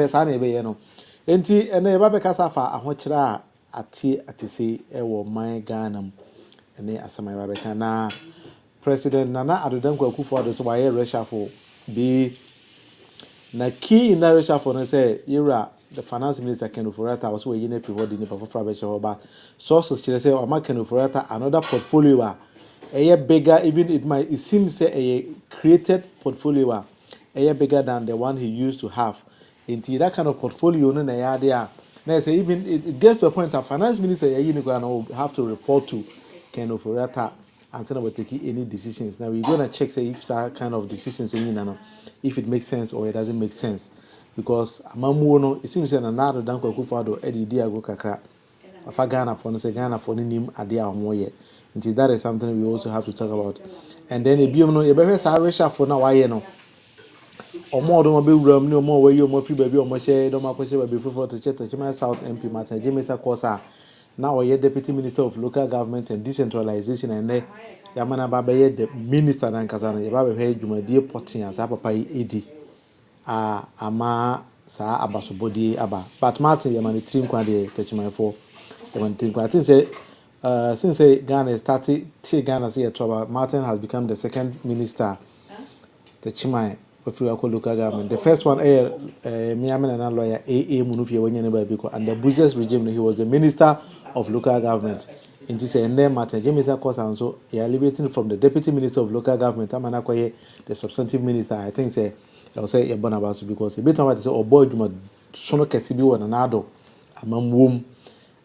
sa na ebe ye no enti ene eba be kasa fa ahokyere a atese ewo man Ghana mu ene asema eba be kana President Nana Addo Akufo-Addo so why reshuffle be na key in that reshuffle no say era the finance minister Ken Ofori-Atta was we yin free holding for fra be ba sources kire say o ma Ken Ofori-Atta another portfolio bigger, even it seems say a created portfolio bigger than the one he used to have. Into that kind of portfolio, no there. Now say even it gets to a point that finance minister will have to report to Ken Ofori-Atta until we take any decisions. Now we're gonna check say if that kind of decisions if it makes sense or it doesn't make sense. Because amamu it seems that another Danko Akufo-Addo Eddie Ago Kakra. Afa Ghana for no say Ghana for nim ade a omo ye. Nti that is something we also have to talk about. And then ebiom no yebehwe sa reshuffle na waye no. Omo do mo be wuram ni omo waye omo fi ba bi omo hye do ma kwose ba bi fofo to Chema South MP Martin Jemisa Kosa. Now we Deputy Minister of Local Government and Decentralization and Yamana ba be the minister na nkasa no yeba be hwe dwumadie potin asa papa yi edi. Ama sa abasobodi aba. But Martin Yamani team kwa de Chema for I think say since Ghana started, Ghana say trouble. Martin has become the second minister. The Chimay of local government. The first one, Miaman and lawyer A. Munufia Wanyan and the Business regime. He was the minister of local government. In this and then Martin Jamesa Kosa and so he elevating from the deputy minister of local government. Amanakoye, the substantive minister. I think say I'll say Bonabasu because a bit of what say, oh boy, you must sono Kasibi and an Addo among womb.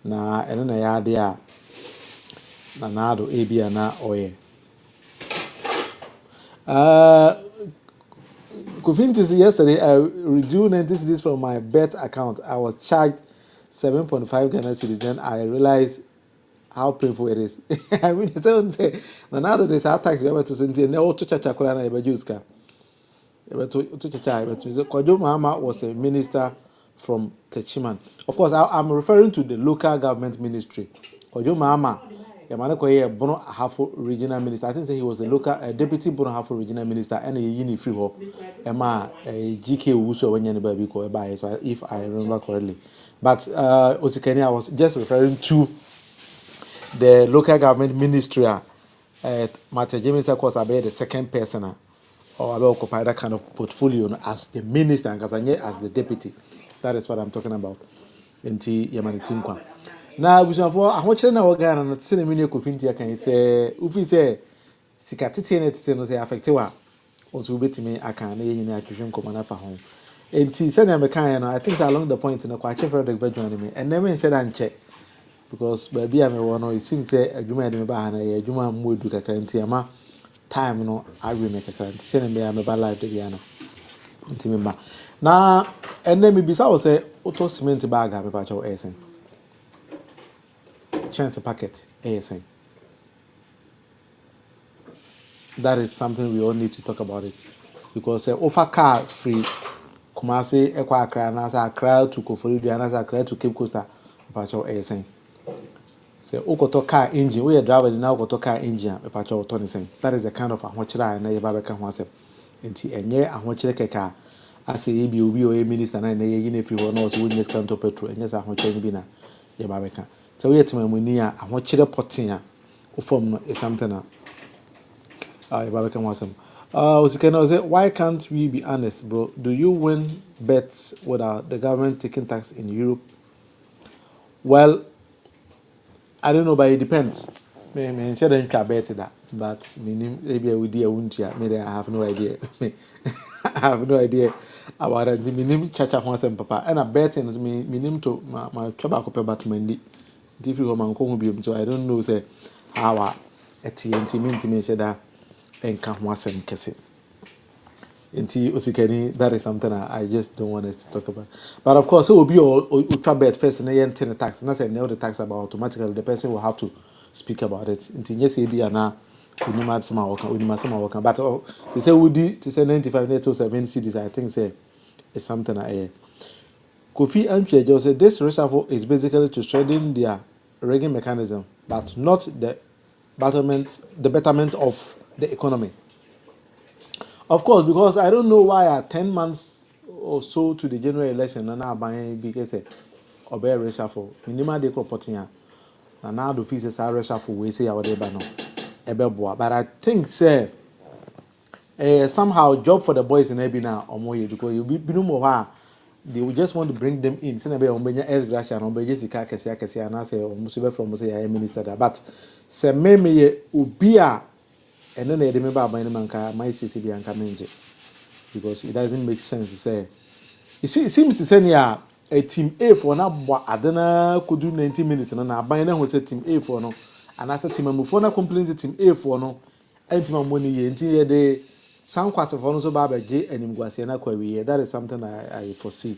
Na eno na ya de a na Addo ebia na oye Kofintis yesterday I withdrew 90 cedis from my bet account. I was charged 7.5 Ghana cedis. Then I realized how painful it is. I mean, it's say na Addo this tax we have to send na auto chacha kola na ebe juice ka ebe to chacha ebe to Kojo Mama was a minister from Techiman. Of course, I'm referring to the local government ministry. Kojo Mama, Yamane Koye Bono Ahafo regional minister. I think he was a local deputy Bono Ahafo regional minister and a yini free ho. Emma GK Uso when baby ko eba so if I remember correctly. But Osikeni, I was just referring to the local government ministry. Mate James of course the second person or I occupy that kind of portfolio as the minister and as the deputy. That is what I'm talking about. Enti Yamani team kwa. Now we shall for I want na Ghana na tse na mini Kofinti akan say ufi say sika tete na tete no say affect wa onto betimi akan na yin na atwehwe nkoma na fa ho. Enti say na me kan no I think along the point na kwa chefer the bedroom me and never said an check because baby am we no it seems say adwuma de me ba na ye adwuma mu edu kakra enti ama time no awe me kakra enti say na me am ba live de bia no enti me ba na ene me bisa wo say auto cement bag a paper chow esen chance packet esen that is something we all need to talk about it because offer car free Kumasi ekwa Accra na sa Accra to Koforidua na sa Accra to Cape Coast paper chow esen say okoto car engine we driver na okoto car engine paper chow to sen that is the kind of ahochira na ye ba be ka ho asem enti enye ahochire keka as a be obi or a minister na na ye na free ho na so we need scan to petrol enye sa ahochire bi na ye ba be ka so we yetima muni a ahochire potin a form no is something na ye ba be ka ho asem say why can't we be honest bro, do you win bets without the government taking tax in Europe? Well, I don't know, but it depends. Me say don't care bet that, but maybe I would maybe I have no idea. I have no idea about it. Me chacha once and papa and I bet me to my tobacco paper to mendi. Different woman ko bi so I don't know say how TNT me say that enka ho asem kese. Inti Osikeni, that is something I just don't want us to talk about. But of course, it will be ultra bet first and then the tax. And I say nail the tax about automatically the person will have to speak about it. Inti yes, be na unima sama waka. But they say woody to say 95 to 7 cities. I think say is something I. Kofi Anpie just said this reshuffle is basically to strengthen their rigging mechanism, but not the betterment of the economy. Of course, because I don't know why 10 months or so to the general election na na aban because obey reshuffle minima de cropotia na na do fees say reshuffle we say our ba no ebeboa but I think say somehow job for the boys in Ebina or more because you be no more they will just want to bring them in send be on benya S gracia on be Jessica kese and I say musube from say minister that but say me obi a ene na yede me ba ban man ka my CC bi anka menje because it doesn't make sense to say it seems to say near a team A for na adana could do 90 minutes na ban na ho say team A for no and as a team am for na complain team A for no antima money ye nti ye de sound kwase for no so ba beje animguase na kwa wi that is something I foresee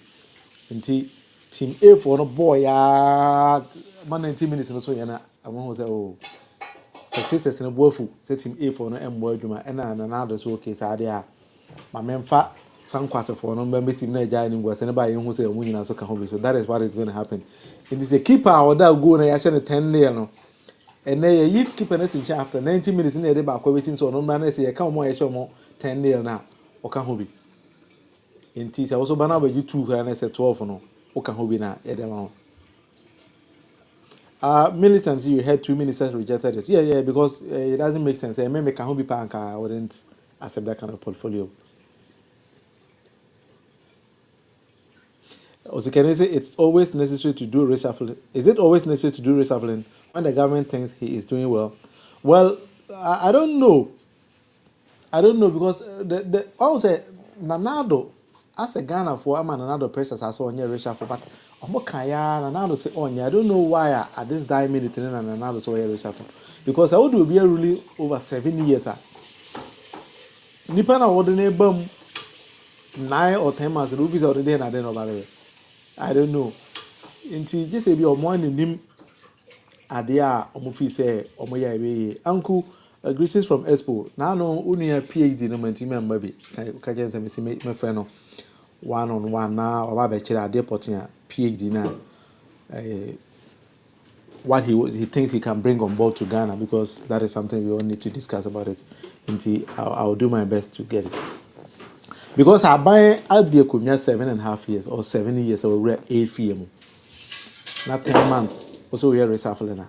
nti team A for no boy ya man 90 minutes no so ye na am ho say oh spectators no boafu say team A for no embo adwuma na do so okay sa de a ma memfa sankwase for no member sim na eja animguase na ba ye hu say omu nyina so ka ho be so that is what is going to happen it is a keeper or that go na ya she no 10 no and then you keep an essence after 90 minutes in the debate. Waiting so no man say, come on, I show more 10 nail now. Or can hobby. In teas, I also banana you 2 and I said 12 no. Or can hobby now. Militants, you had 2 ministers rejected it. Yeah, because it doesn't make sense. I remember can hobby panka, I wouldn't accept that kind of portfolio. Also, can I say it's always necessary to do reshuffling? Is it always necessary to do reshuffling when the government thinks he is doing well? Well, I don't know. I don't know because the also Nanado as a Ghana for I'm Nanado pressures I saw on your reshuffle, but Omokaya Nanado say on I don't know why at this time minute Nanado saw your reshuffle because I would be ruling over 7 years. Nipa na ordinary bum 9 or 10 months the movies already and I don't know. I don't know. Until just say be your morning nim adia omufi say omoya ebe uncle greetings from Expo. Now no unia PhD no manti member bi. Ka je nsem si me friend no one on one na oba be kira ade potin PhD na what he thinks he can bring on board to Ghana because that is something we all need to discuss about it. Until I'll do my best to get it. Because I buy Addo could 7.5 years or 7 years or 8 years. Not 10 months. Also we are reshuffling now.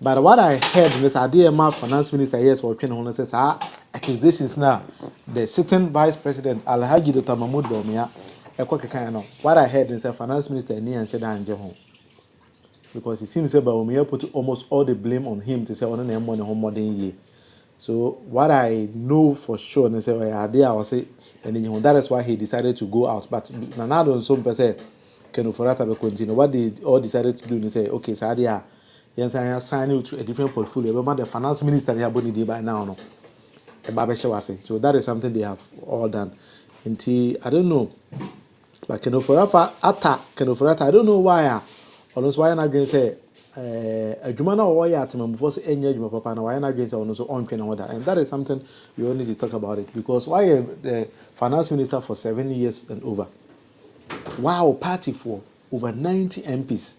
But what I heard in this idea, my finance minister, yes, or Ken says, accusations now. The sitting vice president, Alhaji Dr. Mahmoud Bawumia, what I heard is the finance minister, Nian Sheda and Jehon. Because it seems that Bawumia put almost all the blame on him to say, on the money home more than ye. So, what I know for sure, and say, well, idea, I will say, and that is why he decided to go out. But Nanado, some person, Ken Forata, continue. What they all decided to do, they say, okay, so idea. Yes, I assign you to a different portfolio. But the finance minister they have been by now, no. So that is something they have all done. Until I don't know, but I don't know why. Almost why not going to say a Jumana or why at him before any Juma Papa, and why not going to also on pen order. And that is something we all need to talk about it because why the finance minister for 7 years and over? Wow, party for over 90 MPs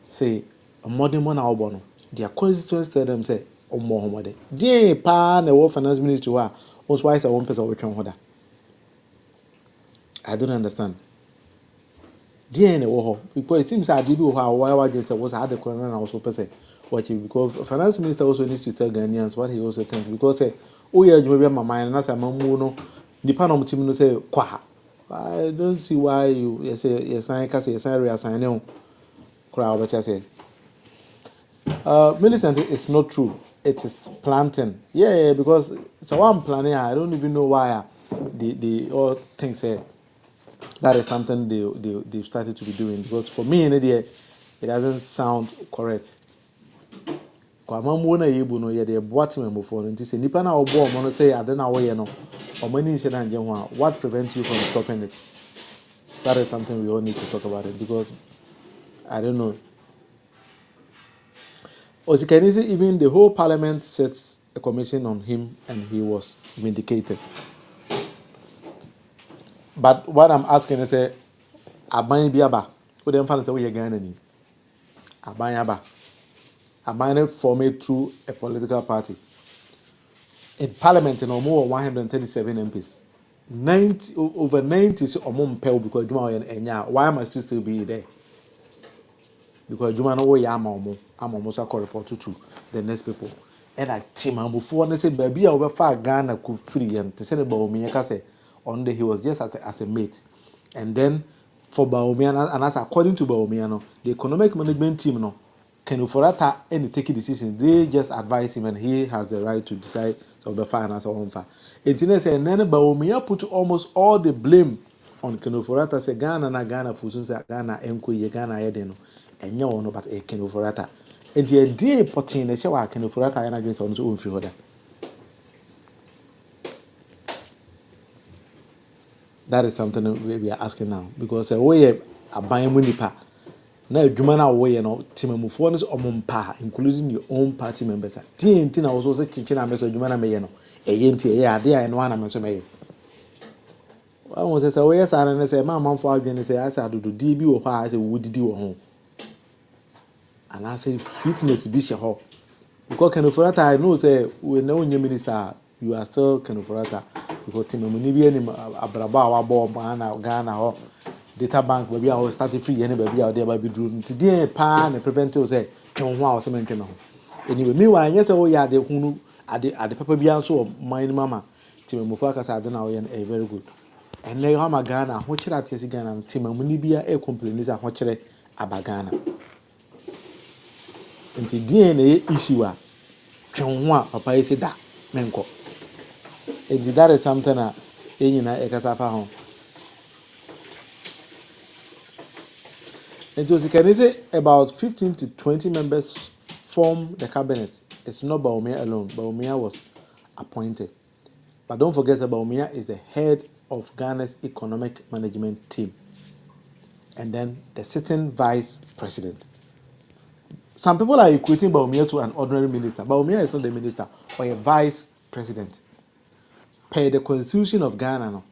say. A modern one album. Their constituents tell them say, "Oh, more dear pa na war finance ministry wa was why one person which one I don't understand. Dear war because it seems I did how why just was had the corner and also person watching because finance minister also needs to tell Ghanaians what he also thinks because say oh yeah you may be my mind and as a mamu no nipa no team no say kwa I don't see why you say yes I can say yes I reassign no crowd what I say. Millicent, it's not true. It is planting. Yeah, because so I'm planning. I don't even know why they all think say that is something they've started to be doing. Because for me, in the it doesn't sound correct. Kwa mamu na yebu no ye de boat me before nti se nipa na obo omo no say ade na wo ye no omo ni nse na nje ho a what prevents you from stopping it? That is something we all need to talk about it because I don't know. Osikanizi, even the whole parliament sets a commission on him and he was vindicated. But what I'm asking is, Aban Biaba, who then found we Ghana ni? Aban Yaba. Aban formed through a political party. In parliament, no more 137 MPs. over 90 so mpel because Juma enya. Why must you still be there? Because Juma no way am so report to the next people. And I team am before they say baby I over far Ghana could free and to say the Bawumia say on the he was just as a mate. And then for Bawumia and as according to Bawumia no, the economic management team no can Uforata any take a decision. They just advise him and he has the right to decide of the finance or on fire. It say and then Bawumia put almost all the blame on Kenoforata say Ghana na Ghana fusun say Ghana enko ye Ghana yede no enye wono but e Kenoforata enti e die potin na hye wa Kenoforata ya na dwen so no so onfiri hoda. That is something we are asking now because we aban mu nipa na adwuma na wo ye no timamufo no so omompa including your own party members. TNT na wo so chichi na me so adwuma na me ye no eye nti eye ade a no ana me so me ye. I was say we yes and say my man for adwene say I say adodo di bi wo ho a say wo didi wo ho. And I say fitness be ho. Because Kenoforata I know say we know new minister you are still Kenoforata because team money be any abraba wa bo Ghana ho data bank baby I start free any baby out there baby do today pa na prevent say twon ho a say men twon ho. Anyway meanwhile yes we ya de hunu ade papa bia so mind mama team mofo aka say ade na we very good. And now I'm a Ghana, what should I tell Ghana? Team Munibia a complaint is a watcher Abagana. And the DNA issue, Chonwa, Papa said that, Menko. And that is something in Ekasafa home. And so you can say about 15 to 20 members form the cabinet. It's not Bawumia alone. Bawumia was appointed. But don't forget that Bawumia is the head of Ghana's economic management team. And then the sitting vice president. Some people are equating Bawumia to an ordinary minister. Bawumia is not the minister or a vice president. Per the constitution of Ghana, no.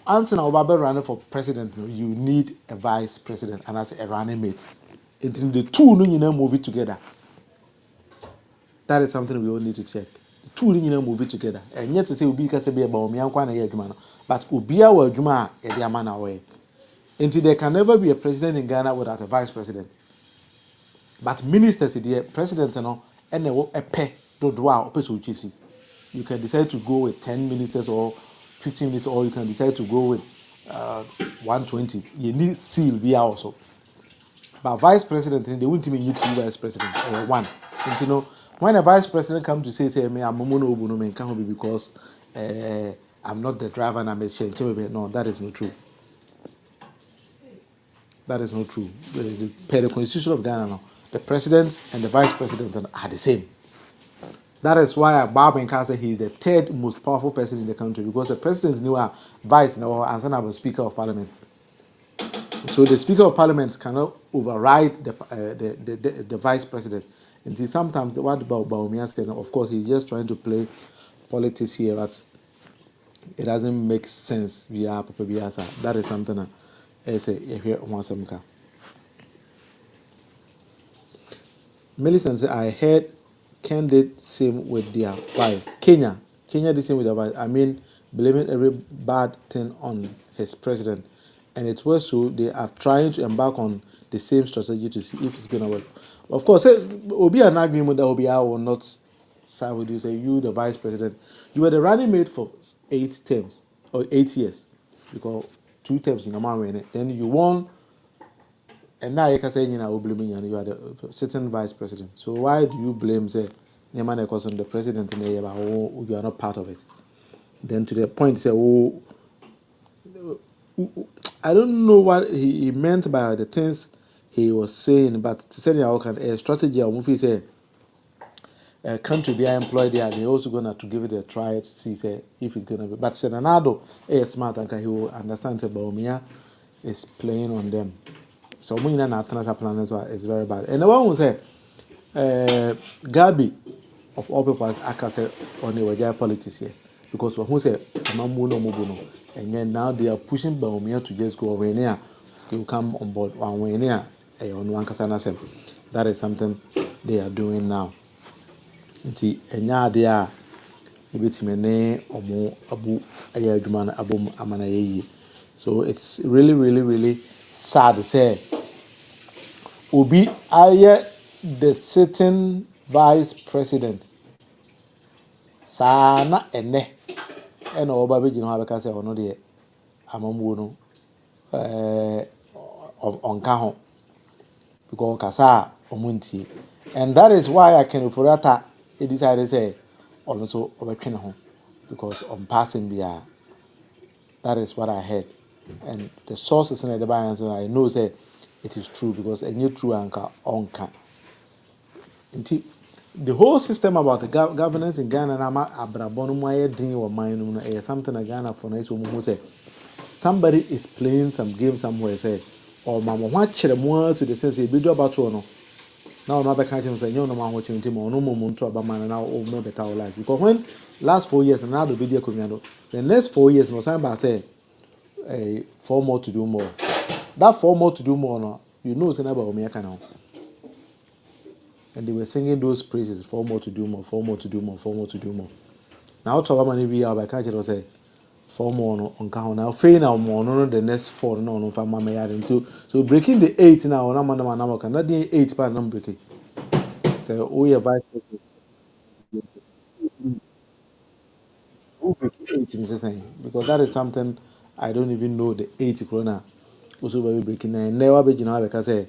Answer now about running for president, no, you need a vice president and as a running mate. Until the two no move it together. That is something we all need to check. The two no move it together. And yet to say Ubi can say Bawumia kwana ye adwuma no, but Ubia wa adwuma e de amana way. Until there can never be a president in Ghana without a vice president. But ministers, the president, and a pay do do. You can decide to go with 10 ministers or 15 ministers, or you can decide to go with 120. You need seal via also. But vice president, they won't even need two vice presidents or one. And when a vice president comes to say me, I'm mono obuno can't be because I'm not the driver and I'm a change. No, that is not true. That is not true. Per the constitution of Ghana, the president and the vice president are the same. That is why Bawumia said he is the third most powerful person in the country because the president knew a vice and son of a speaker of parliament. So the speaker of parliament cannot override the vice president. And see, sometimes what Bawumia said, of course, he's just trying to play politics here, but it doesn't make sense. That is something I say here once a month. Millicent said, I heard Ken did same with their wives. Kenya did same with their wives. I mean, blaming every bad thing on his president. And it was so they are trying to embark on the same strategy to see if it's going to work. Of course, it will be an agreement that Obia will not side with you. Say, you, the vice president, you were the running mate for 8 terms or 8 years. Because 2 terms in a man, then you won. And now you can say, you are the sitting vice president. So why do you blame, say, Nyamane Koson, the president, in the you are not part of it? Then to the point, say, I don't know what he meant by the things he was saying, but to say a strategy or movie say a country be employed there, they're also gonna to give it a try to see say if it's gonna be. But say Addo is smart and he will understand that Bawumia is playing on them. So when you know plan as well is very bad. And the one who say Gabi of all people as I say on the Wajaya politics here. Because who say Mamuno, and then now they are pushing Bawumia to just go away near. You come on board one way near on one kasana. That is something they are doing now. And they are ebetumi ne ɔmo abu ayɛ adwuma no abom ama no ayɛ yie. So it's really really really sad say obi ayɛ the sitting vice president saa na ɛnɛ ɛna ɔba bɛgyina hɔ abɛka sɛ ɔno deɛ amammuo no ɔnka ho because ɔkasa a ɔmo ntie, and that is why Akeniforiata decided say ɔno nso ɔbɛtwe ne ho because ɔmpa asɛm biara. That is what I heard, and the sources in the Bible, so I know say it is true because ɛnyɛ true anka ɔnka nti the whole system about the governance in Ghana na ama abrabɔ no mu ayɛ den wɔ man no mu no ɛyɛ something na Ghana for na ɛsɛ ɔmo ho sɛ somebody is playing some game somewhere say ɔma mo ho akyerɛ mo ara to the sense ebi do abatoɔ no na ɔno abɛka kyerɛ mo sɛ nyɛ ɔno ma ho kyerɛ nti ma ɔno mo nto aba man na ɔmo better our life because when last 4 years na Addo bedi akonnwa no the next 4 years no sign by say 4 more to do more. That 4 more to do more no you know say na Bawumia ka na ho. And they were singing those praises, 4 more to do more, 4 more to do more, 4 more to do more. Now, to our money, I can't just say 4 more on count. Now, fail now more, no, the next 4, no, for my yard until so breaking the 8 now, no, man, can not the 8 part number breaking. So, oh, yeah, vice president, who breaking 8 is saying because that is something I don't even know the 8 corona. Also, by breaking, and never be, you know, because say.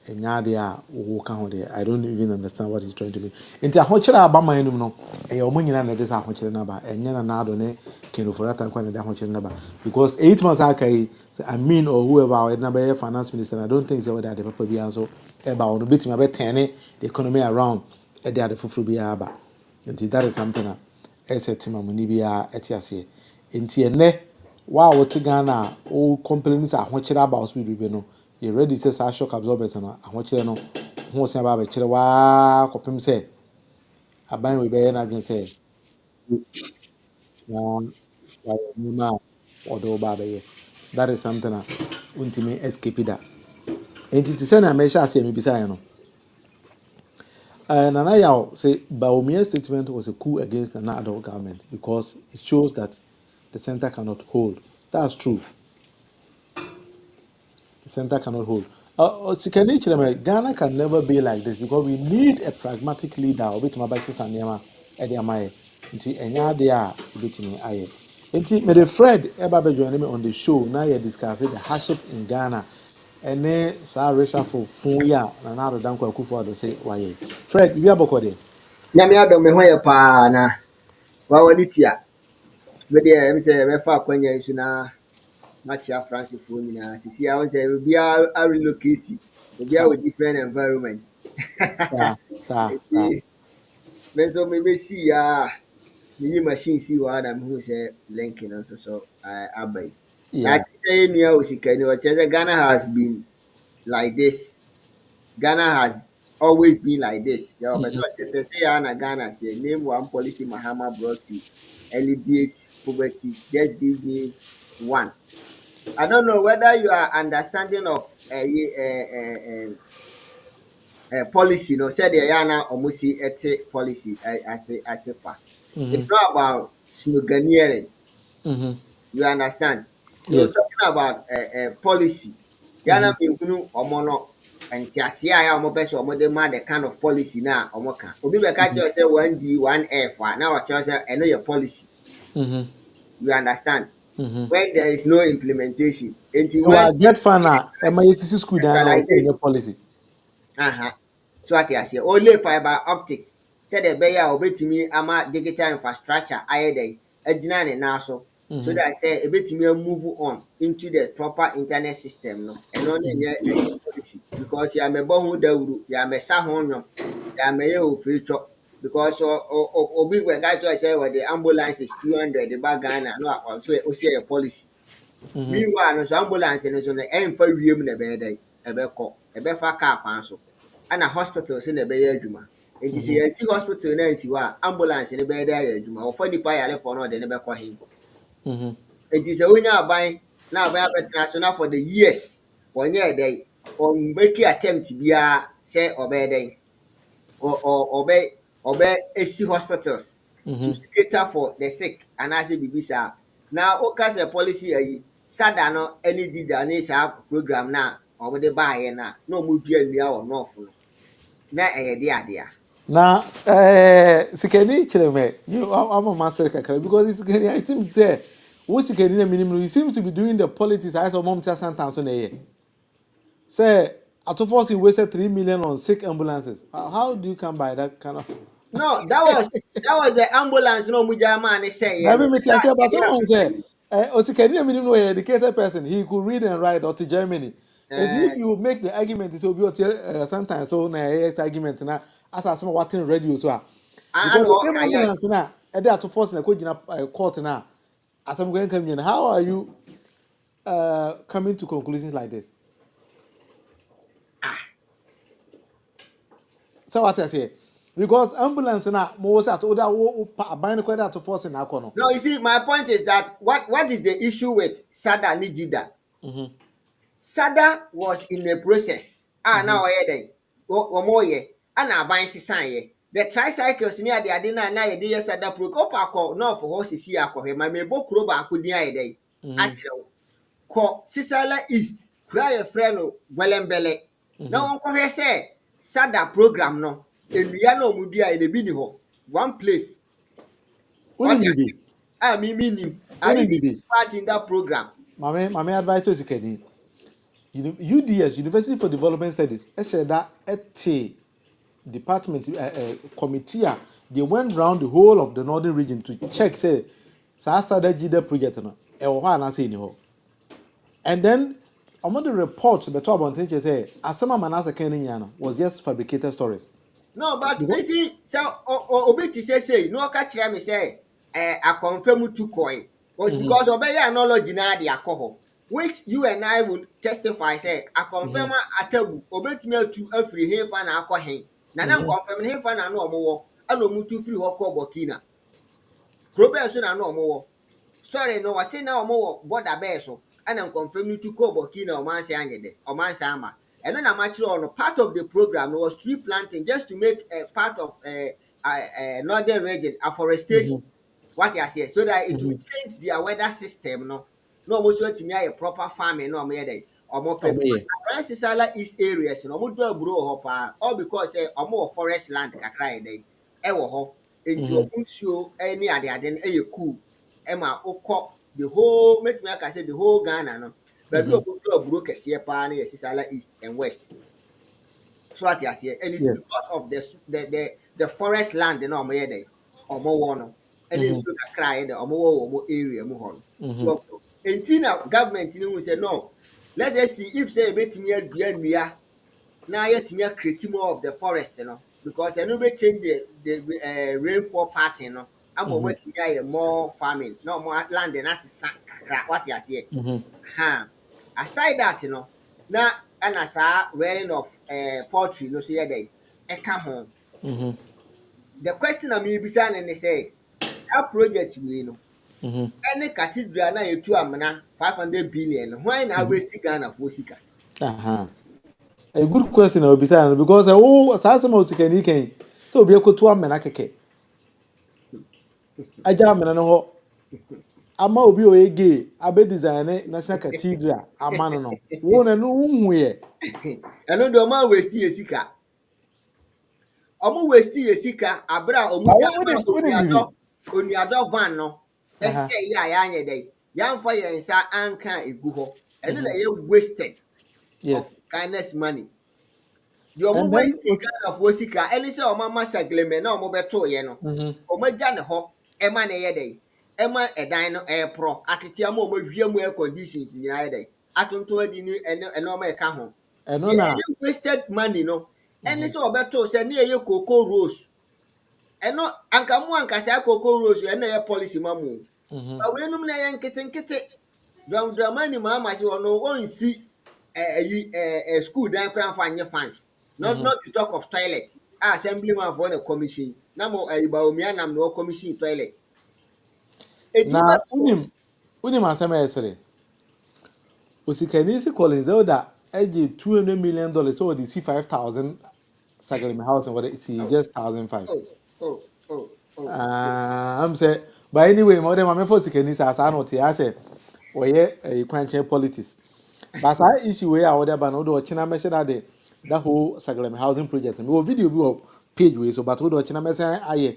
Enyade a wo ka ho de I don't even understand what he's trying to do. Nti ahokyere aba man no no e omo nyina na de sa ahokyere na ba enya na Addo ne Kenoforiata kwa na de ahokyere na ba because 8 months aka yi I mean or whoever na be finance minister I don't think say what the papa bi anso e ba ono betimi be turn the economy around e de ade foforo bi aba. Nti that is something that esetima mu ni bia etiase. Nti ene wa wote Ghana o complain say ahokyere aba hospital bi no you ready say sa shock absorbers no ahokyere no ho se ba be kyere wa kopem say aban we be na dwen say na ni ma odo ba be that is something that untimi escape that entity say na me sha say me bisa no Nana Yao say Bawumia's statement was a coup against the Addo government because it shows that the center cannot hold. That's true. The center cannot hold. Sikani Chireme, Ghana can never be like this because we need a pragmatic leader. Obituma Baisi Sanyama Ediamaye. Nti enya de a obitumi aye. Nti me the Fred eba be join me on the show. Now you discussing the hardship in Ghana. Ene sa reshuffle fun ya na na Addo Dankwa Akufo-Addo say waye. Fred, you aboko there. Nyame adom me ho yɛ paa na wawani tua. Me deɛ ɛm sɛ bɛfa akwanya yi so na makyia Francefoɔ nyinaa. Sisi a wɔn sɛ obiara relocate, obiara Sa wɔ different environment. sa. Eti me nso me besi a meyi machine si hɔ a na mehu sɛ link no nso so aba yi. Na Yeah. ate sɛ yɛn nua osikani ɔkyerɛ sɛ Ghana has been like this. Ghana has always been like this. Yeah, but Mhm. say Ghana, name one policy Mahama brought to alleviate poverty. Just give me one. I don't know whether you are understanding of policy. No, said the Yana Omusi ete policy. I say fa. It's Mhm. not about sloganeering. Mhm. You understand? So Yes. talking about policy, Ghana Mhm. mehunu omo no nti ase a omo be so omo de ma the kind of policy na omo ka. Obi be ka Mhm. tell say 1D 1F na wa tell say eno your policy. Mhm. You understand? Mhm. When there is no implementation. Until So when I get fun now. Am I using school down now? Say centralization. your policy. Aha. So ate ase. Only fiber optics. Said the be ya obetimi ama digital infrastructure ayɛ dɛn agyina ne nan so. So Mhm. that say ebetimi move on into the proper internet system no. Ɛno no Mhm. nyɛ policy because ya mebɔ ho dawuru, ya mesa ho nwom, ya meyɛ ofeetwa because obi we guy to say the ambulance is 200 ba Ghana no a so o say policy. Mhm. Meanwhile, no so ambulance no so no ɛmfa wiem na ɛbɛyɛ dɛn ɛbɛkɔ ɛbɛfa car kwan so ana hospital sɛ na ɛbɛyɛ adwuma nti sɛ Mhm. yɛnsi hospital na ansi hɔ a ambulance no bɛyɛ dɛ ayɛ adwuma wɔfa nipa yarefoɔ no ɔde ne bɛkɔ he Mhm. nti sɛ wonya aban na aban abɛtena so na for the years wɔnyɛɛ dɛn ɔmmɛki attempt biara sɛ ɔbɛyɛ dɛn ɔbɛ ɔbɛ esi hospitals to cater for the sick and as a BBC. Now, okay, a policy a sada no any did an program now or the buy na no more be a or no for na a dear. Now, Sikeni Chileme, I'm a master because it's Sikeni, I think say, what's Sikeni minimum? You seem to be doing the politics as a mom sometimes on a year. Say, at first you wasted 3 million on sick ambulances. How do you come by that kind of? No, that was the ambulance no mujama and say Now, you know. me I say, but someone say, Sikeni minimum educated person, he could read and write or to Germany. And if you make the argument, it will be sometimes so na argument now as I say what in radio so. I Because the know same okay, yes. ambulance now, and they are to force na go court now. As I'm going to come in, how are you coming to conclusions like this? Ah, So what I say, because ambulance now, most at order bind the to force in Akono. no, you see, my point is that what is the issue with Sada Nijida? Sada was in the process. Ah, now I then. Omoye, and I buy sign. The tricycles near the Adina na ye dey Sada pro ko no for horse see akọ my me bo kuro ba ko dia ye dey. Actually, ko Sisala East, kura ye friend no Gwelembele. Na won ko hwe say Sada program no, enua na omudua e bi ni ho. One place. Only What you Bibi, I mean, I only didn't Bibi. part in that program. My advice to Sikeni. UDS, University for Development Studies, I said that department committee they went round the whole of the northern region to check say started GD project no e wo ho say ni ho and then among the report the top on say asema manasa kenya no was just fabricated stories No, but you because see, so obi ti say no catch me say I confirm to coin. But mhm because obey knowledge na the alcohol, which you and I would testify say I confirm mhm atabu obet me to afri he fa na akọ hen. Na na mhm confirm he fa na no omo ana omu tu free ho ko Burkina. Problem so na no omo story no wase na omo wo border bear so ana confirm to ko Burkina o man say anyede o man say ama eno na match on part of the program was tree planting just to make a part of northern region afforestation mhm what you say so that it will mhm change their weather system no almost what me a proper farming no me dey omo pe because omoye around Sisala East areas no omo do aburo ho pa all because omo forest land kakra dey e wo ho enti mhm omusuo ni ade no e cool Emma ukọ the whole make me can say the whole Ghana no but mhm do aburo kese pa na Sisala East and West so what you say and it's yes because of the forest land na omo ye dey omo wo no and mhm so kakra ye dey omo wo omo area mu ho no mhm so enti na government ni hu say no let's just see if say betimi adua nnua na yetimi create more of the forest because enu be change the rainfall pattern ama omo mhm atimi aye more farming no more land na sesa kakra what you say mhm ha aside that na ana sa rearing of poultry no so ye dey e ka ho mhm the question am bisa ne say sa project we mhm any cathedral na yetu amena 500 billion why na mhm waste Ghana for sika aha a good question I will be saying because oh sasa mo sikani kan so obi ekoto amena keke aja amena no ho ama obi o ege abe design national cathedral ama no wo na no hu ye eno do ma waste ye sika omo waste ye sika abra ba omu ja ma wo dem bibi onuado van no aha ese ya ya anye dey ya mfa ye nsa anka egu ho eno na mhm ye wasted of yes kindness money the omo and then waste Ghana for sika eni se omo masagleme na omo beto ye no mhm omo ja ne ho e ma na ye dey e ma edan no e pro atete ama omo hwie mu air conditions nyina ye dey atonto adi ni eno ma e ka ho eno the na wasted money no any mhm so obeto say na ye cocoa rose eno anka mu anka say cocoa rose e na ye policy mamu mhm ba we num na ye nkete nkete dramani mama si ono won si school dan kran fa nye fans mhm not to talk of toilet assemblyman for the commission na mo Bawumia nam no commission toilet eti na wo unim asema esere osikani si Collins Elder eje 200 million dollars so the see 5,000 Sagalimi house and what it's just 1,500 oh oh oh Oh, I'm say, but anyway, more than my first can is as I know. I said, oh yeah, you can't change politics. But I issue where I would have been order China message that whole Sagalem housing project. And we video be page way so, but we do China message I in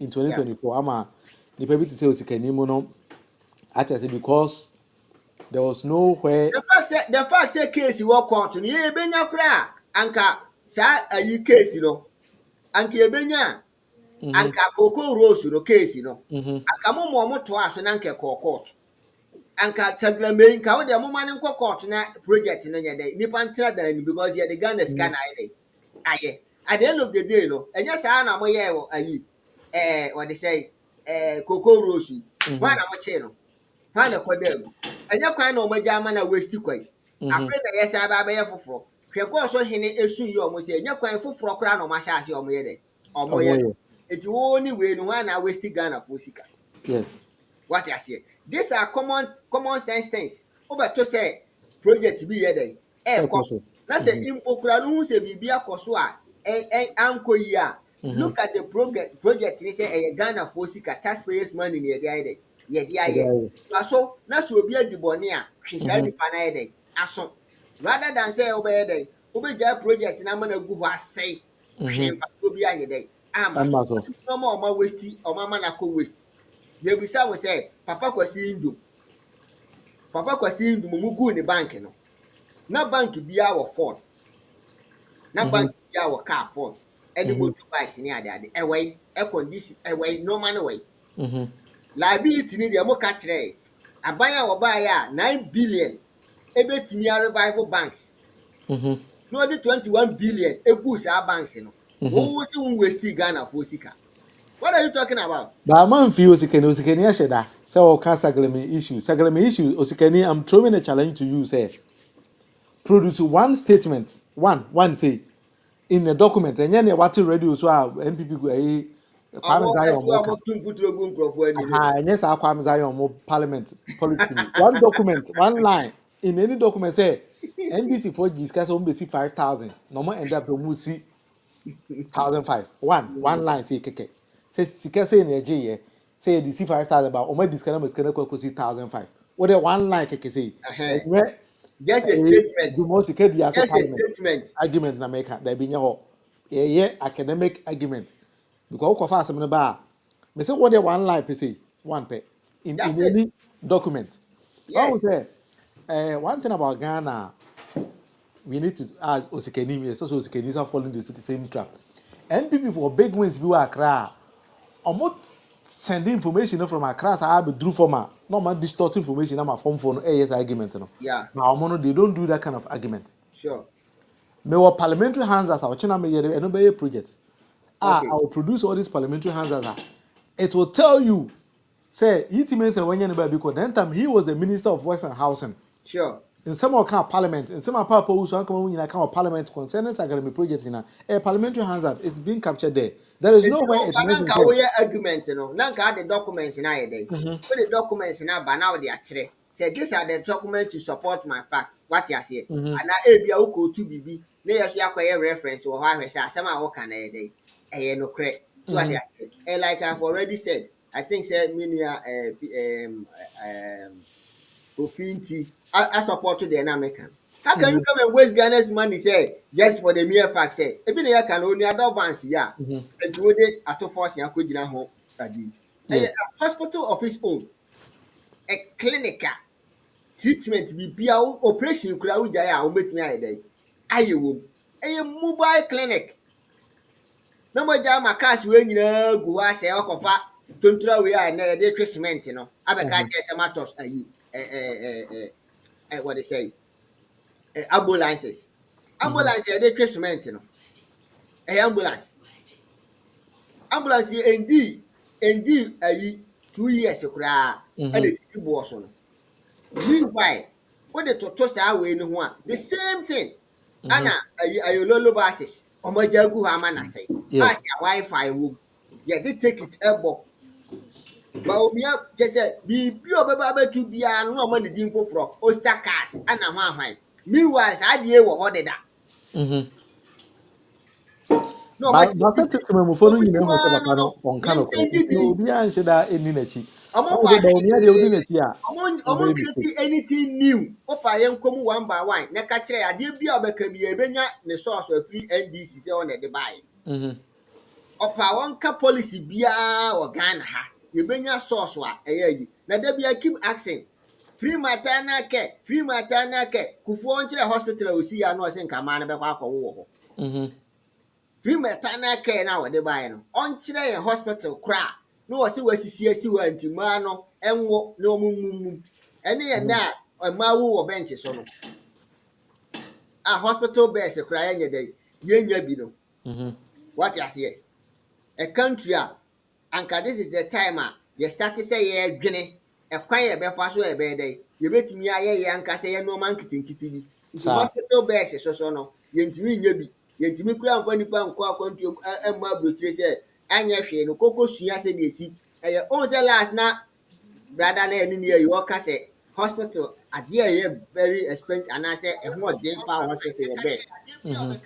yeah. 2024. I'm a the people to say was can you know I say because there was nowhere. The fact say case you work on to ye benya kra anka sa ayi case no anka ye benya Mm-hmm, anka koko rose no case no mm-hmm, anka mo to aso na anka court anka tagla me nka wo de mo man nko court na project no ye dey nipa ntra da ni because ye the Ghana scan aye at the end of the day no enya sa na mo ye wo ayi what they say koko rose mm-hmm, wa na mo che no ha na kwadam enya kwan na o magya ama na waste kwan mm-hmm. afi na yesa ba ba ye foforo hwe ko so hene esu yi o mo se enya kwan foforo kra na o ma sha ase o mo ye de o mo Oh ye boy, eti wo ni we no ha na waste Ghana for sika yes. what you say these are common sense things obeto say project bi ye de ko Also. na se Mm-hmm, impokura no hu se bibia koso a anko yi a mm-hmm. look at the project ni say Ghana for sika taxpayers money ni ye de ye de aye Okay. so na so obi adibone a hwesa Mm-hmm, nipa na ye de aso rather than say obey de obegya project na mana gu ho asai mm-hmm. hwempa obi anye de ama I'm so also. no ma o ma waste o ma mana ko waste yebisa wo sɛ papa kwasi ndum mu gu ne bank no na bank bia wɔ phone na Mm-hmm, bank bia wɔ car phone ɛde mm-hmm, motor bikes ne ade ɛwɛ air condition ɛwɛ normal no way mm-hmm, liability ni deɛ mo ka kyerɛ aban a wɔbaeɛ a 9 billion ebetumi a revival banks mm-hmm, na ɔde 21 billion egu saa banks no mm-hmm. wo se wo waste Ghana for sika what are you talking about But I'm on feel Osikani Asheda. So can't Sagalemi issue. Sagalemi issue, Osikani, I'm throwing a challenge to you, say. Produce one statement, one say, in a document, and then what radio so NPP go ɔmo Kwame Zion ɛto a Moka. ɔmo tum futuro gu nkurɔfoɔ anim no And yes, I Kwame Zion more parliament politics. One document, one line in any document say NDC for G discuss on basic 5,000. No more end up to see 1,005. One line say keke. Say sika say na eje ye. Say the see 5,000 but o ma discount na discount ko see 1,005. What the one line keke say. Ɛhɛn. Enye Just a statement. the most sika bi as Just a parliament statement. argument na make that be nye ho. Ye academic argument. Because ko fa asem ne ba. Me say what the one line per say one per in That's it. any document. I would Yes. say one thing about Ghana we need to ask Osikeni, so Osikeni are following the same trap. NPP for big wins be Accra. Almost sending information from Accra, so I have drew from a normal distort information. I'm a form for no yes argument. No, Yeah. now they don't do that kind of argument. Sure. Me were parliamentary hands as our China me and obey project. I Okay. will produce all these parliamentary hands as it will tell you. Say, it means when you because then time he was the minister of works and housing. Sure. In some of kind of parliament, in some of papa who so come in kind of parliament concerning academic projects in a parliamentary hazard is being captured there. There is Nti no way wo it ba na mentions nka there. woyɛ argument no na nka ade documents na ayɛ dɛn wo de documents na ba na wo de akyerɛ sɛ these are the documents to support my facts what you say Mm-hmm. ana ebia wo ko tu bibi na yɛ so akɔyɛ reference wɔ hɔ ahwɛ sɛ asɛm a woka na yɛ dɛn ɛyɛ no korɛ so what Mm-hmm. you say and like I've already said I think say me nua Ofinti, I support to the American. How can you Mm-hmm. come and waste Ghana's money, say, just for the mere fact, say, even you can only advance, yeah, Mm-hmm. and you did at all force, you could home, a Yes. hospital of his own, a clinic, treatment, be operation, crowd, I'll meet me a day. I will a mobile clinic. No more jam my cash when you go, I say, Okofa, don't throw away a day Christmas, you know. I be catch Uh-huh. some matters, what they say. Ambulances. Mm-hmm. Ambulance yɛde twe cement no ɛyɛ ambulance yi endi ayi 2 years koraa ɛna Mm-hmm. esisi boɔ so no meanwhile wode toto saa wei no ho a the same thing Mm-hmm. ana ayololo buses ɔmo agya agu hɔ ama n'asɛe Yes. baasi a wifi wɔ mu yɛde ticket ɛbɔ Bawumia kyɛ sɛ biribi a ɔbɛba abɛtu biara no na ɔmo ne din foforɔ Oyster cars ana ho ahwan meanwhile saa adeɛ wɔ hɔ deda. Mm-hmm. No, Ba much ba se tete me mufo no nyina hu se papa no no. onka no kro. Change Nti the obi an hye da eni na chi. Omo Ba ba se Bawumia de odi na chi a. omo create anything new. Opa yen kom one by one. Na ka kire ade bia obeka bi ebenya ne source free NDC se on the buy. Mhm. Opa wonka policy bia o Ghana ha. Ebenya source a eya na da bia keep asking free maternal care, free maternal care. Kufu on kire hospital a osi ya no se nka ma na be kwa akọwo ho. Mhm. Free maternal care na wode buy no. On kire hospital kra. No wose wasisi asi wa ntima no enwo na omumum. Ene ye na ma wo wo bench so no. A hospital beds kra ye nyede ye nya bi no. Mhm. What you say? A country anka this is the time you start to say ye dwene e kwan ye be fa so e be dey ye betimi aye ye anka say ye no man kitinkiti bi nti Sa. hospital beds so no ye ntimi nya bi ye ntimi kura amfa nipa nko akwantu emma brochire say anya hwe no kokosua se de esi ye on say last na brother na eni ne you ka say hospital ade ye very expensive and I say e ho den pa hospital ye best. Mhm.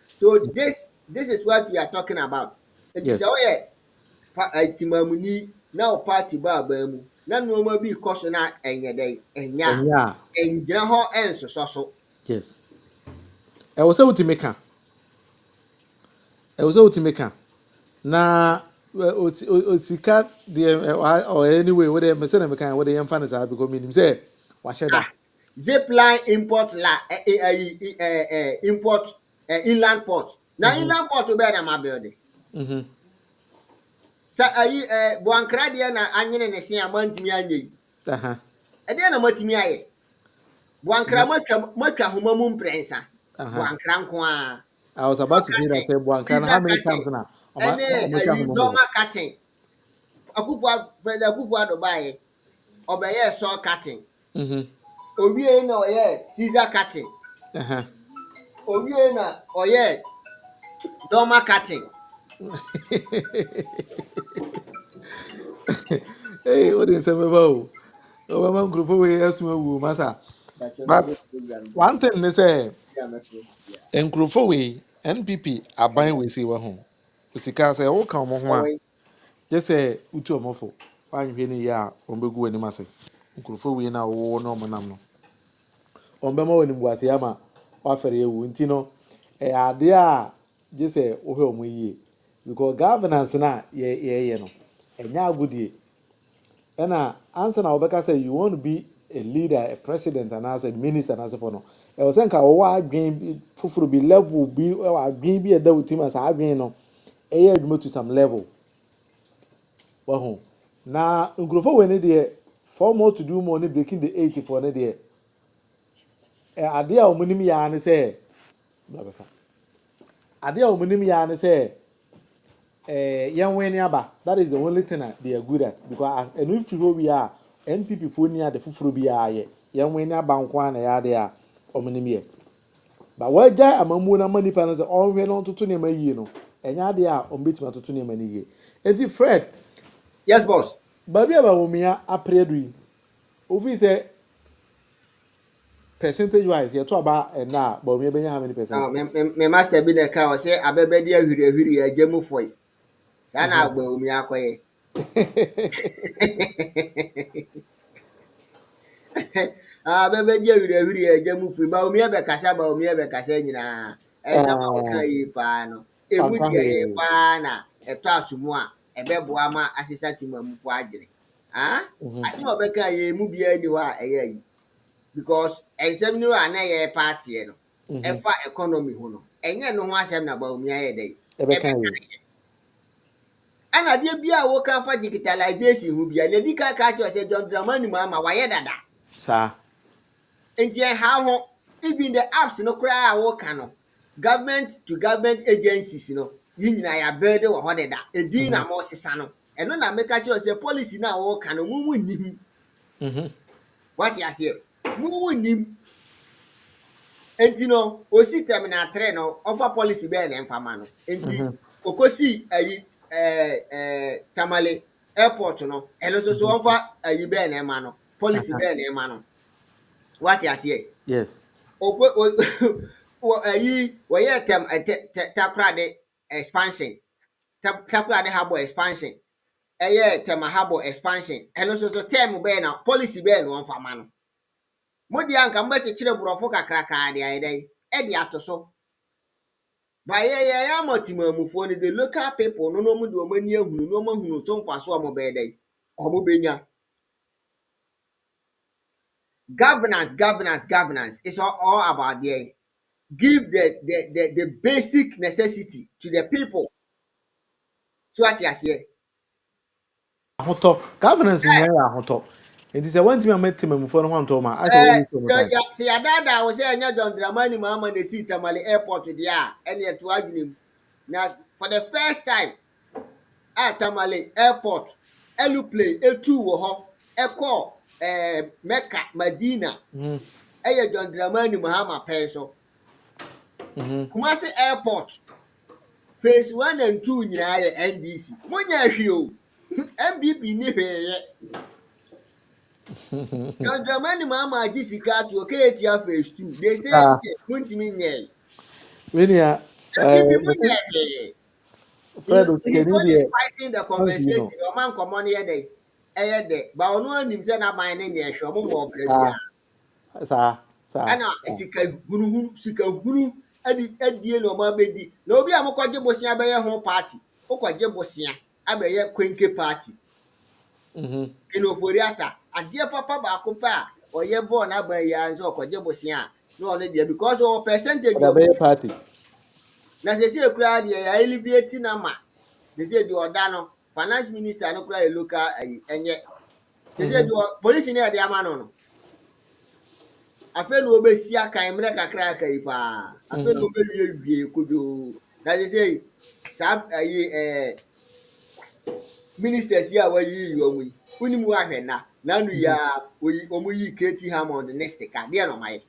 So this is what we are talking about. It is Yes. timamuni na party ba mu na nneɛma bi kɔ so na ɛnyɛ dɛ ɛnya Enya. ɛngyina hɔ ɛnsosɔ so. Yes. E wo se utimi ka. E wo se utimi ka. Na osika de or anyway we dey me say na me kan we dey yemfa ne sa because me nim say wa sheda. Zipline import import inland port na Mhm. inland port bɛɛ na ma build Mhm. sa buankra deɛ na anwene ne se a mantimi anyɛ yi Aha. ɛdeɛ na matimi ayɛ buankra matwa homa mu mprɛnsa Aha. buankra nko a I was saw about to say that cutting say Buankra how Caesar many times cutting na ɛne omo twa homo mo. dɔma cutting President Akufo-Addo báyìí ọbẹ̀yẹ saw cutting Mhm. owie na ọyẹ Caesar cutting Aha. owie na ọyẹ dọma cutting. Hey, what is say about? Oh, my nkrofo we asu awu masa. But one thing they say nkrofo we NPP aban we say wa ho. Osika say wo kan mo ho a just say utu omofo. Wan hwe ne ya ombegu anim ase. Nkrofo we na wo no mo nam no. Ombema wani buase ama wafere ewu nti no ade a je say wo hwe omo yie because governance na ye no enya agudie. And answer now because say you want to be a leader, a president, and as a minister, and as a for no. I was saying, "Oh, dream for be level be or dream be a double team as I dream no. A year to some level. Well, now Ungrofo when it for more to do more than breaking the 80 for an idea. Idea of minimum yarn say, idea of minimum yarn say. Young way aba that is the only thing that they are good at because and if we are NPP for near the fufuro bi aye young way aba nkwa na ya de a omonim but why jai amamu na mani pa na say on we no toto ne mayi no enya de a ombetima toto ne mani ye enti Fred Yes, boss. baby aba Bawumia apredu yi ofi say percentage wise ye to aba na Bawumia benya how many percent Me master bi na ka o say abebedi ahwiri agye mu foi. Sa na agba omi akoye. Abebedi ahwiri agye mu foi. Ba omi be kasa nyina. Esa ma o kan yi pa no. Emu fanka dia ye he pa na eto asumu a ebeboa ma asesa timamufo adwene. Ah? Asema obeka ye emu bia ni wa eya yi. Because ensem no ana ye party no efa economy ho no enye no ho asem na Bawumia ye dey ebe ebe kan ye ana de bia wo kan fa digitalization ho bia le di ka cho se John Dramani ma wa ye dada sa enti ha ho even the apps no kra wo kan no government to government agencies no yi nyina ya build wo ho dada edin na mo sesa no eno na make cho se policy na wo kan no mu nim what you say mu nim. Enti no osi terminal 3 no offer policy be na mfama no enti okosi ayi Tamale airport no eno so offer ayi be na ema no policy be na ema no what you say yes wɔyɛ takoradi expansion takoradi harbour expansion ɛyɛ Tema harbour expansion ɛno nso so term bɛyɛ na policy bɛyɛ na wɔmfa ma no mo di anka mbɛkyekyere borɔfo kakrakaa de ayɛ dɛn ɛde ato so ba yɛ amatimamufoɔ no the local people no no mu de ɔmo ani ahunu no ɔmo ahunu so mfa so ɔmo bɛyɛ dɛn ɔmo bɛnya governance is all about the give the basic necessity to the people so ate aseɛ ahotɔ governance nyinaa yɛ ahotɔ nti sɛ wɔntumi amatimamufoɔ no ho antɔ ma asɛ wɔwu so mu time sɛ yɛdaadaa wo sɛ ɛnyɛ John Dramani Mahama na ɛsii Tamale airport deɛ a ɛne ɛto adwene mu na for the first time a Tamale airport aeroplane etu wɔ hɔ ɛkɔ Mecca Medina ɛyɛ John Dramani Mahama pɛn so Kumasi airport phase 1 and 2 nyinaa yɛ NDC monya ahwie o MPP ni hwee yɛ John Dramani Mahama agye sika to okeetia phase 2 they say montimi nyɛ wenia MPP monya hwee Fred he's Osikani only deɛ spicing the conversation ɔman nkɔmmɔ no yɛ dɛ ɛyɛ dɛ ba ɔno anim sɛ n'aban ne nyɛ hwɛ ɔmo ma ɔbra bia saa ɛna sika hunu adie na ɔmo abɛdi na obi a mokɔgye bosia bɛyɛ ho party wokɔgye bosia abɛyɛ kwenke party ɛna ofori ata adeɛ papa baako pa a ɔyɛ bɔɔl n'aban yi a nso ɔkɔgye bosia a na ɔno deɛ because ɔwɔ percentage ɔbɛyɛ party na sɛsi ekura deɛ yɛ elevate na ma sɛsi deɛ ɔda no finance minister no kura yɛ local ɛnyɛ sɛsi deɛ police ne yɛde ama no no afei na obesi akan mmerɛ kakra aka yi paa afei na obewie kodo na sɛsi saa ministers yi a wɔyi wɔn yi wunimu ahwɛ na nanu yi a wɔn yi Katie Hammond next ka deɛ na ɔmo ayɛ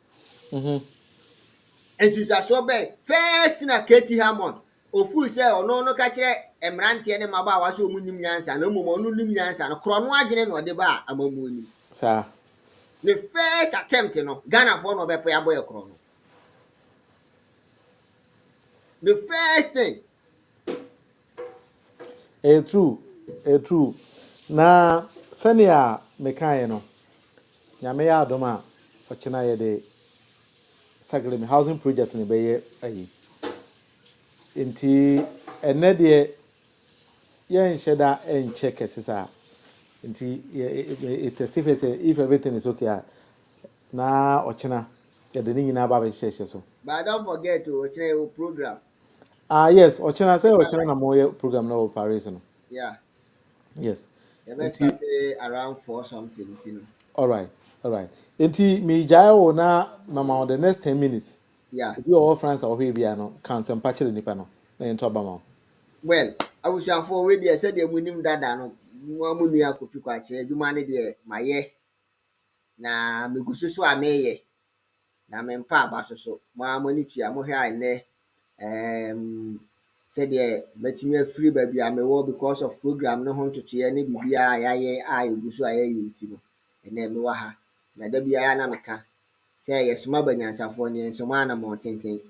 nsusasoɔ bɛɛ first na Katie Hammond ofuru sɛ ɔno no ka kyerɛ mmeranteɛ ne mmabaawa sɛ ɔmo nim nyansa na mmom ɔno nim nyansa no korɔ no adwene na ɔde ba a amamuo nim saa the first attempt no Ghana for no ɔbɛpɛ abɔ yɛ korɔ no the first thing true na sɛnea mekaeɛ no nyame yɛ adom a ɔkyena yɛde saglem housing project ne bɛyɛ ayi nti ɛnɛ deɛ yɛnhyɛ da ɛnkyɛ kɛse saa nti it testify sɛ if everything is okay na ɔkyena yɛde ne nyinaa ba bɛhyehyɛ so but don't forget to ɔkyena yɛ program yes ɔkyena sɛ ɔkyena na moyɛ program na wɔ Paris no yeah yes start around 4 something you know all right nti me gyae wo na mama the next 10 minutes yeah obi wɔ France a wɔhwɛ bia no kan sɛ mpa kyerɛ nipa no na yɛntɔ aba ma well abusuafo we deɛ sɛdeɛ munim dada no mo nua Kofi Kwakyɛ adwuma ne deɛ mayɛ na megu so a meyɛ na mempa aba so mo amani tua mo hwɛ a nnɛ sɛdeɛ matumi afiri baabi a mewɔ because of program no ho ntotoeɛ ne biribiara a yɛayɛ a ɛgu so a yɛyɛ nti no ɛnɛ mewɔ ha na da biara na meka sɛ yɛsoma banyansafoɔ ne yɛnsoma anammɔn tenten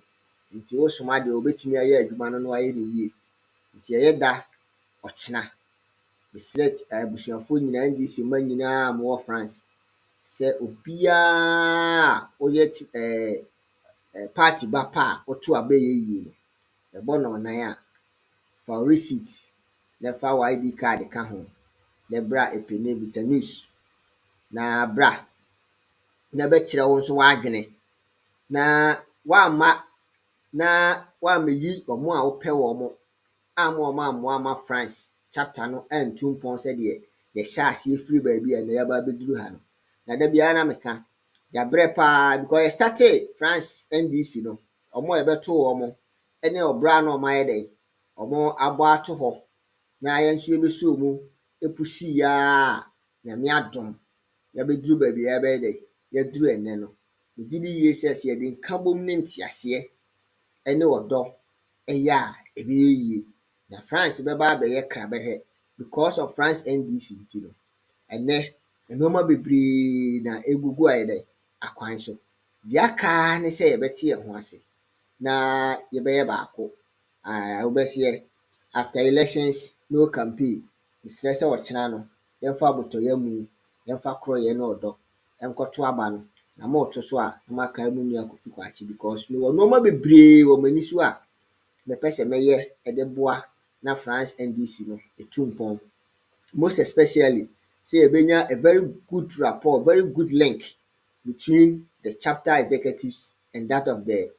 nti wosoma deɛ wobɛtumi ayɛ adwuma no ayɛ ne yie nti ɛyɛ da ɔkyena mesrɛ abusuafoɔ nyinaa NDC ma nyinaa a mowɔ France sɛ obiara woyɛ party ba pa a woto aba yɛ yie no ɛbɔ no ɔnan a fa receipt na fa wɔ ID card ka ho na bra epene vitanews na bra na bɛkyerɛ wo nso w'adwene na wammeyi ɔmo a wopɛ wɔ mo ama ɔmo amoa ma France chapter no antu mpɔn sɛdeɛ yɛhyɛ aseɛ firi baabi a na yɛaba abɛduru ha no na da biara na meka yɛabrɛ paa because yɛstate France NDC no ɔmo a yɛbɛto ɔmo ɛne ɔbra na ɔmo ayɛ dɛn ɔmo abɔ ato hɔ na yɛn nso yɛbɛso mu epusi ya Nyame adom yɛbɛduru baabi a yɛbɛyɛ dɛn yɛduru ɛnɛ no megye di yie sɛ yɛde nka bom ne nteaseɛ ɛne ɔdɔ ɛyɛ a ɛbɛyɛ yie na France bɛba abɛyɛ krabɛhwɛ because of France NDC nti no ɛnɛ nneɛma bebree na egugu ayɛ dɛ akwan so deɛ aka ne sɛ yɛbɛte yɛn ho ase na yɛbɛyɛ baako. Wobɛseɛ after elections no campaign. Mesrɛ sɛ ɔkyena no yɛmfa abotɔyam, yɛmfa korɔyɛ ne ɔdɔ nkɔto aba no, na ma ɔto so a na makae me nua Kofi Kwakye because mewɔ nneɛma bebree wɔ m'ani so a mepɛ sɛ mɛyɛ de boa na France NDC no ɛtu mpɔn. Most especially sɛ yɛbɛnya a very good rapport, very good link between the chapter executives and that of the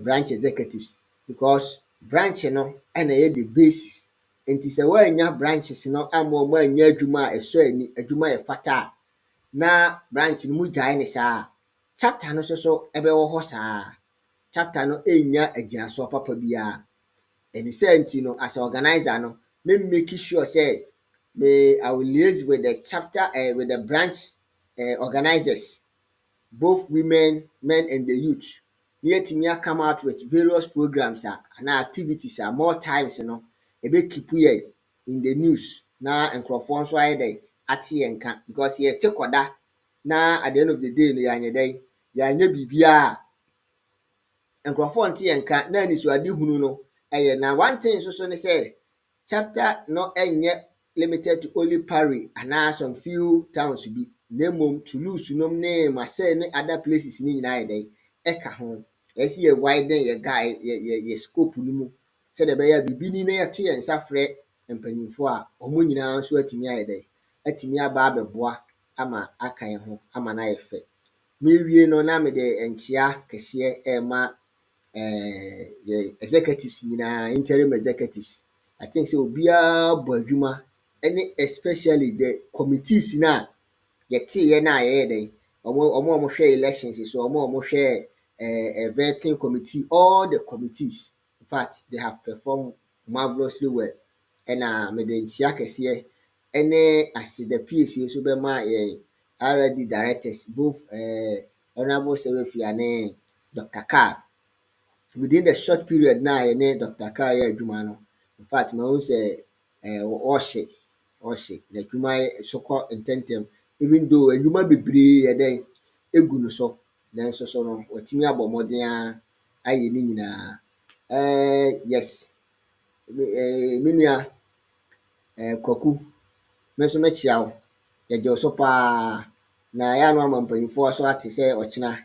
branch executives because branch no ɛna ɛyɛ the basis. Nti sɛ woannya branches no amma ɔmo annya adwuma a ɛsɔ ani, adwuma a ɛfata a na branch no mu gyae ne saa a, chapter no nso so ɛbɛwɔ hɔ saa. Chapter no ɛnnya agyinasoɔ papa biara. Ɛne saa nti no as a organizer no, me make sure sɛ I will liaise with the chapter with the branch organizers, both women, men and the youth. Na yɛatumi come out with various programs anaa activities a more times no ɛbɛkeep yɛn in the news na nkurɔfoɔ nso ayɛ dɛn ate yɛn nka because yɛte kɔda na at the end of the day no yɛanyɛ dɛn yɛanyɛ biribiara a nkurɔfoɔ nte yɛn nka na anisoadehunu no ɛyɛ. Na one thing nso so ne sɛ chapter no ɛnyɛ limited to only Paris anaa some few towns bi, na mmom Toulouse nom ne Marseille ne other places ne nyinaa yɛ dɛn ɛka ho. Ɛsɛ yɛ widen yɛ scope no mu sɛdeɛ ɛbɛyɛ a biribi ni na yɛto yɛn nsa frɛ mpanyinfoɔ a wɔn nyinaa nso atumi ayɛ dɛn atumi aba abɛboa ama aka yɛn ho ama no ayɛ fɛ. Mewie no na mede nkyea kɛseɛ ɛrema yɛ executives nyinaa, interim executives. I think sɛ obiara bɔ adwuma ɛne especially the committees no a yɛteeɛ no a yɛyɛ dɛn ɔmo a wɔhwɛ elections so, ɔmo a wɔhwɛ vetting committee, all the committees. In fact, they have performed marvelously well. Ɛna mede nkyea kɛseɛ ɛne aseda PHA nso bɛma yɛn RD directors, both Honourable Sewefia ne Dr. Carr. Within the short period na yɛne Dr. Carr yɛ adwuma no, in fact mahu sɛ ɔhyɛ na adwuma so kɔ ntɛmntɛm even though adwuma bebree yɛ dɛn egu no so, nanso so no watumi abɔ mmɔden a ayɛ ne nyinaa. Yes, me nua Kwaku, me nso mekyia wo, yɛgye wo so paa na yɛ ano ama mpanyinfoɔ so ate sɛ ɔkyena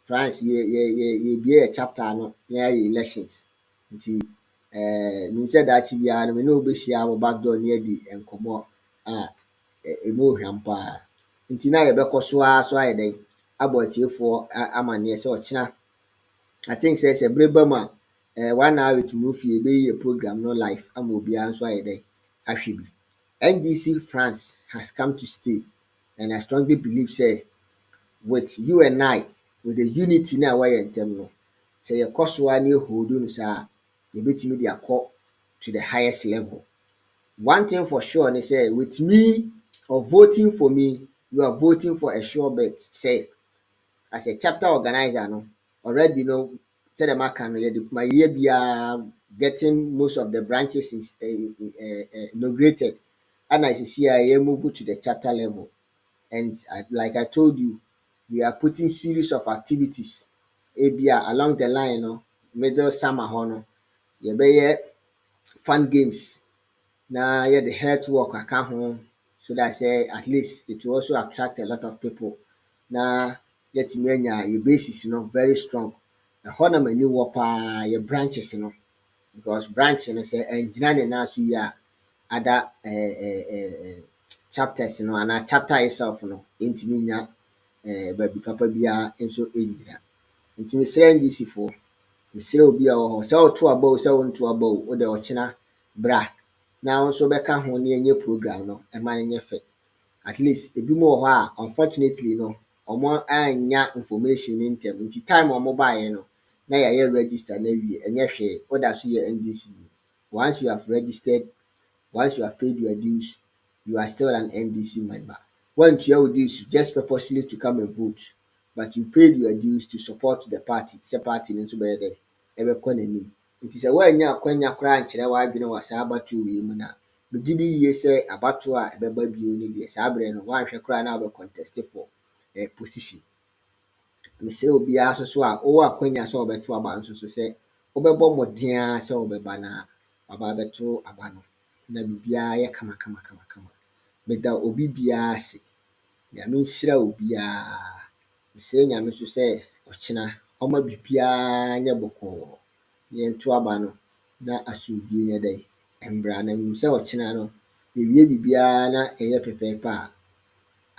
France yɛbie yɛ chapter no na yɛayɛ elections nti menim sɛ daakye biara no me ne wo bɛhyia wɔ back door na yɛadi nkɔmmɔ a ɛmu ohwam paa. Nti na yɛbɛkɔ so ara so ayɛ dɛn abɔ atiefoɔ amanneɛ sɛ ɔkyena I think sɛ berɛ ba mu a 1 hour with Murphy yɛbɛyi yɛ program no live ama obiara nso ayɛ dɛn ahwɛ bi. NDC France has come to stay and I strongly believe sɛ with you and I, with the unity na ɛwɔ yɛn ntam no, sɛ yɛkɔ so a na yɛhold no saa a yɛbɛtumi de akɔ to the highest level. One thing for sure ne sɛ with me or voting for me, you are voting for a sure bet sɛ as a chapter organizer no already no sɛdeɛ maka no yɛde ma yɛyɛ biara getting most of the branches is inaugurated ɛna sisi a yɛ move to the chapter level. And like I told you, we are putting series of activities ebia along the line no middle summer hɔ no yɛbɛyɛ fun games na yɛde health work aka ho so that say at least it will also attract a lot of people na yɛtumi anya yɛ basis no very strong. Ɛhɔ na m'ani wɔ paa yɛ branches no because branch no sɛ ɛngyina ne nan so yie a other chapters no anaa chapter itself no ɛntumi nya baabi papa biara nso ɛngyina. Nti mesrɛ NDC foɔ, mesrɛ obi a wɔ hɔ sɛ woto aba o sɛ wonto aba o, wode ɔkyena bra na wo nso bɛka ho na yɛnyɛ program no ɛma no nyɛ fɛ. At least ebi mu wɔ hɔ a unfortunately no ɔmo annya information ne ntɛm nti time a ɔmo baeɛ no na yɛayɛ register na awie ɛnyɛ hwee woda so yɛ NDC ni. Once you have registered, once you have paid your dues, you are still an NDC member. Woantua wo dues just purposely to come and vote, but you paid your dues to support the party sɛ party no nso bɛyɛ dɛn ɛbɛkɔ n'anim. Nti sɛ woannya akwanya koraa nkyerɛ w'adwene wɔ saa abatoɔ wei mu no a megye di yie sɛ abatoɔ a ɛbɛba bio no deɛ saa berɛ no woanhwɛ koraa na wobɛ contest for position. mesrɛ obiara nso so a wowɔ akwanya sɛ wɔbɛto aba nso so sɛ wobɛbɔ mmɔden ara sɛ wobɛba na waba abɛto aba no na biribiara yɛ kama. Meda obi biara ase. Nyame nhyira obiara. Mesrɛ Nyame nso sɛ ɔkyena ɔmma biribiara nyɛ bɔkɔɔ. Yɛnto aba no na asomdwie nyɛ dɛn mbra. Na menim sɛ ɔkyena no yɛwie biribiara na ɛyɛ pɛpɛɛpɛ a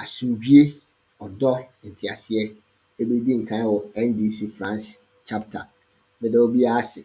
asomdwie, ɔdɔ, nteaseɛ ɛbɛdi nkan wɔ NDC France chapter. Meda obiara ase.